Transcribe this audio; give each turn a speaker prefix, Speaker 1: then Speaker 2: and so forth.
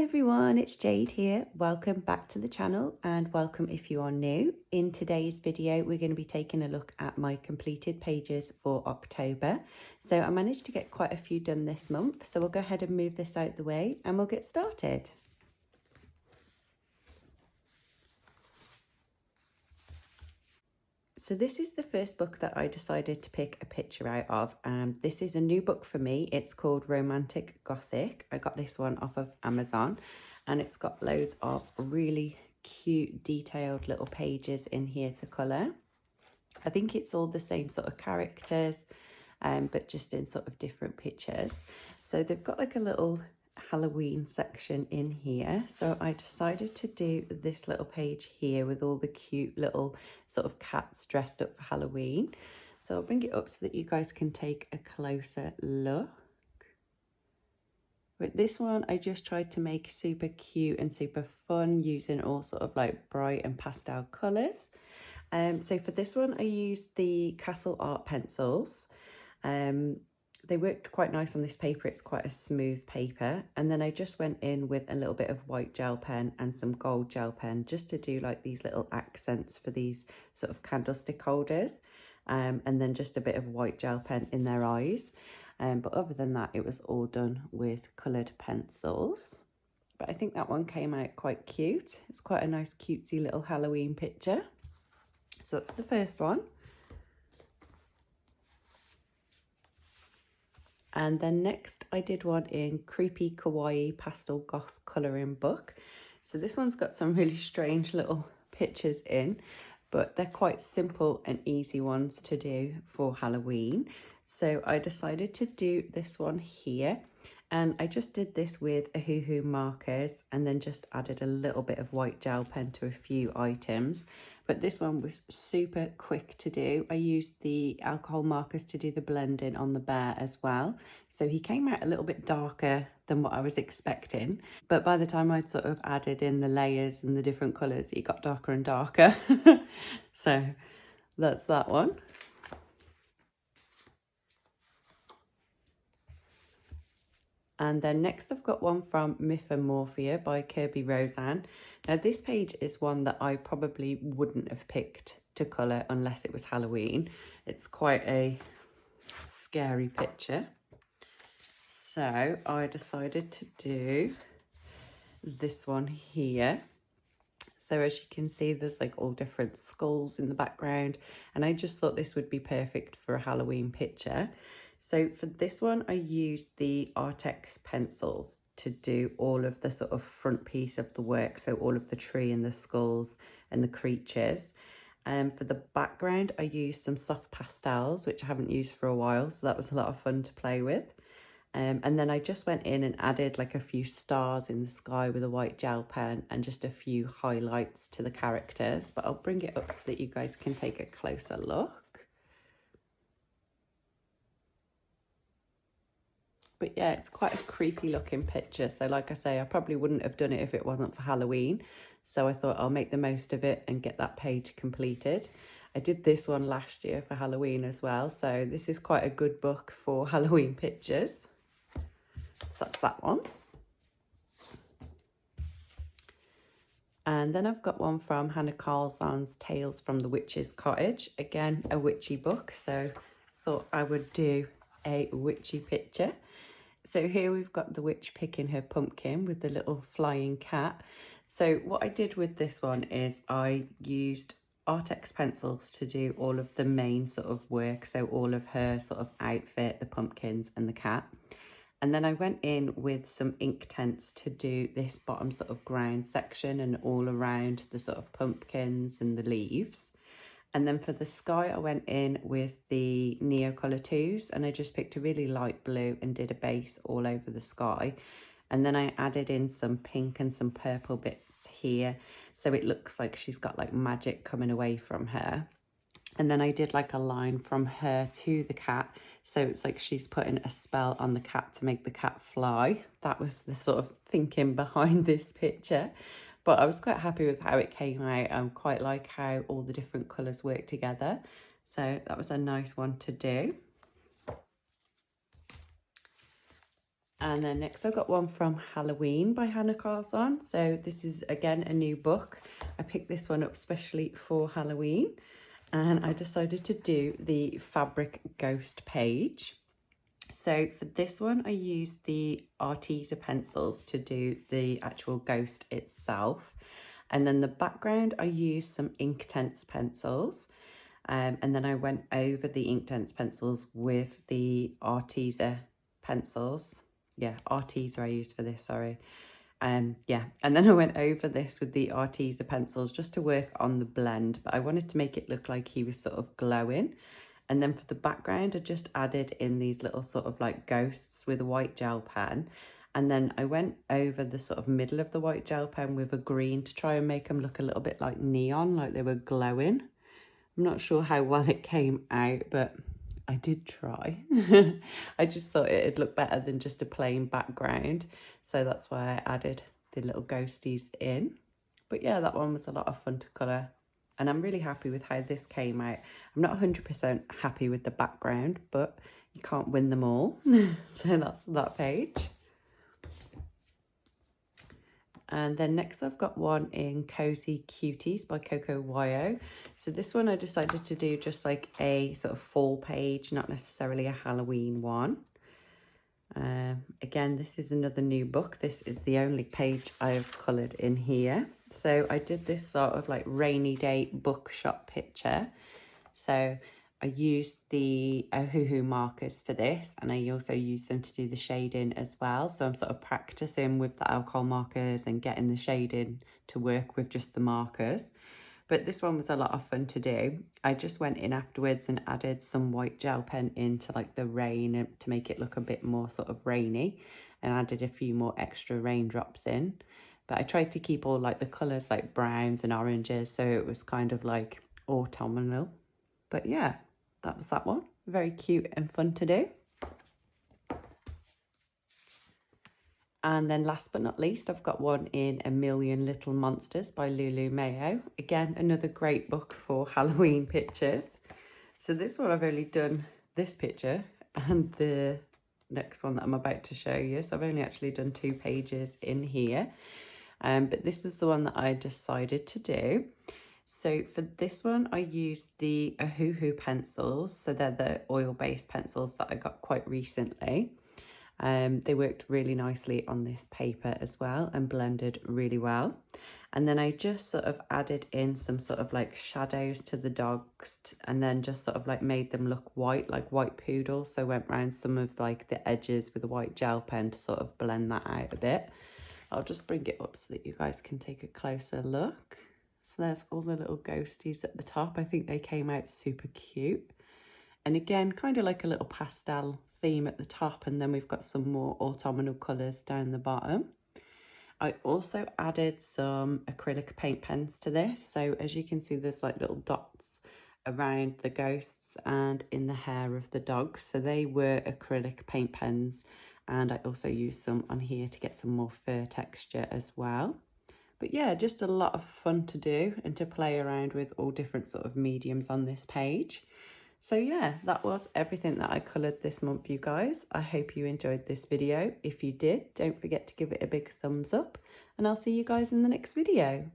Speaker 1: everyone, it's Jade here. Welcome back to the channel and welcome if you are new. In today's video, we're going to be taking a look at my completed pages for October. So I managed to get quite a few done this month. So we'll go ahead and move this out the way and we'll get started. So this is the first book that I decided to pick a picture out of. This is a new book for me. It's called Romantic Gothic. I got this one off of Amazon and it's got loads of really cute detailed little pages in here to colour. I think it's all the same sort of characters, but just in sort of different pictures. So they've got like a little Halloween section in here, so I decided to do this little page here with all the cute little sort of cats dressed up for Halloween. So I'll bring it up so that you guys can take a closer look. With this one, I just tried to make super cute and super fun using all sort of like bright and pastel colours. So for this one, I used the Castle Art pencils. They worked quite nice on this paper. It's quite a smooth paper. And then I just went in with a little bit of white gel pen and some gold gel pen just to do like these little accents for these sort of candlestick holders. And then just a bit of white gel pen in their eyes. But other than that, it was all done with coloured pencils. But I think that one came out quite cute. It's quite a nice cutesy little Halloween picture. So that's the first one. And then next I did one in Creepy Kawaii Pastel Goth Colouring Book. So this one's got some really strange little pictures in, but they're quite simple and easy ones to do for Halloween. So I decided to do this one here. And I just did this with Ohuhu markers and then just added a little bit of white gel pen to a few items. But this one was super quick to do. I used the alcohol markers to do the blending on the bear as well. So he came out a little bit darker than what I was expecting. But by the time I'd sort of added in the layers and the different colours, he got darker and darker. So that's that one. And then next I've got one from Mythomorphia by Kirby Roseanne. Now this page is one that I probably wouldn't have picked to colour unless it was Halloween. It's quite a scary picture. So I decided to do this one here. So as you can see, there's like all different skulls in the background. And I just thought this would be perfect for a Halloween picture. So for this one, I used the Artex pencils to do all of the sort of front piece of the work. So all of the tree and the skulls and the creatures. For the background, I used some soft pastels, which I haven't used for a while. So that was a lot of fun to play with. And then I just went in and added like a few stars in the sky with a white gel pen and just a few highlights to the characters. But I'll bring it up so that you guys can take a closer look. But yeah, it's quite a creepy looking picture. So like I say, I probably wouldn't have done it if it wasn't for Halloween. So I thought I'll make the most of it and get that page completed. I did this one last year for Halloween as well. So this is quite a good book for Halloween pictures. So that's that one. And then I've got one from Hannah Carlson's Tales from the Witch's Cottage. Again, a witchy book. So thought I would do a witchy picture. So here we've got the witch picking her pumpkin with the little flying cat. So what I did with this one is I used Artex pencils to do all of the main sort of work. So all of her sort of outfit, the pumpkins and the cat. And then I went in with some Inktense to do this bottom sort of ground section and all around the sort of pumpkins and the leaves. And then for the sky, I went in with the Neocolor 2s and I just picked a really light blue and did a base all over the sky. And then I added in some pink and some purple bits here. So it looks like she's got like magic coming away from her. And then I did like a line from her to the cat. So it's like she's putting a spell on the cat to make the cat fly. That was the sort of thinking behind this picture. But I was quite happy with how it came out. I quite like how all the different colours work together. So that was a nice one to do. And then next I've got one from Halloween by Hannah Carlson. So this is again a new book. I picked this one up especially for Halloween, and I decided to do the fabric ghost page. So for this one I used the Arteza pencils to do the actual ghost itself, and then the background I used some Inktense pencils. And then I went over the Inktense pencils with the Arteza pencils. Yeah, Arteza I used for this, sorry. Yeah, and then I went over this with the Arteza pencils just to work on the blend, but I wanted to make it look like he was sort of glowing. And then for the background, I just added in these little sort of like ghosts with a white gel pen. And then I went over the sort of middle of the white gel pen with a green to try and make them look a little bit like neon, like they were glowing. I'm not sure how well it came out, but I did try. I just thought it'd look better than just a plain background. So that's why I added the little ghosties in. But yeah, that one was a lot of fun to colour. And I'm really happy with how this came out. I'm not 100% happy with the background, but you can't win them all. So that's that page. And then next I've got one in Cozy Cuties by Coco Wyo. So this one I decided to do just like a sort of fall page, not necessarily a Halloween one. Again, this is another new book. This is the only page I've coloured in here. So I did this sort of like rainy day bookshop picture. So I used the Ohuhu markers for this, and I also used them to do the shading as well. So I'm sort of practicing with the alcohol markers and getting the shading to work with just the markers. But this one was a lot of fun to do. I just went in afterwards and added some white gel pen into like the rain to make it look a bit more sort of rainy, and added a few more extra raindrops in. But I tried to keep all like the colours like browns and oranges, so it was kind of like autumnal. But yeah, that was that one. Very cute and fun to do. And then last but not least, I've got one in A Million Little Monsters by Lulu Mayo. Again, another great book for Halloween pictures. So this one I've only done this picture and the next one that I'm about to show you. So I've only actually done 2 pages in here. But this was the one that I decided to do. So for this one, I used the Ohuhu pencils. So they're the oil-based pencils that I got quite recently. They worked really nicely on this paper as well and blended really well. And then I just sort of added in some sort of like shadows to the dogs, and then just sort of like made them look white, like white poodles. So I went around some of like the edges with a white gel pen to sort of blend that out a bit. I'll just bring it up so that you guys can take a closer look. So there's all the little ghosties at the top. I think they came out super cute. And again, kind of like a little pastel theme at the top, and then we've got some more autumnal colours down the bottom. I also added some acrylic paint pens to this. So as you can see, there's like little dots around the ghosts and in the hair of the dogs. So they were acrylic paint pens, and I also used some on here to get some more fur texture as well. But yeah, just a lot of fun to do and to play around with all different sort of mediums on this page. So yeah, that was everything that I coloured this month, you guys. I hope you enjoyed this video. If you did, don't forget to give it a big thumbs up, and I'll see you guys in the next video.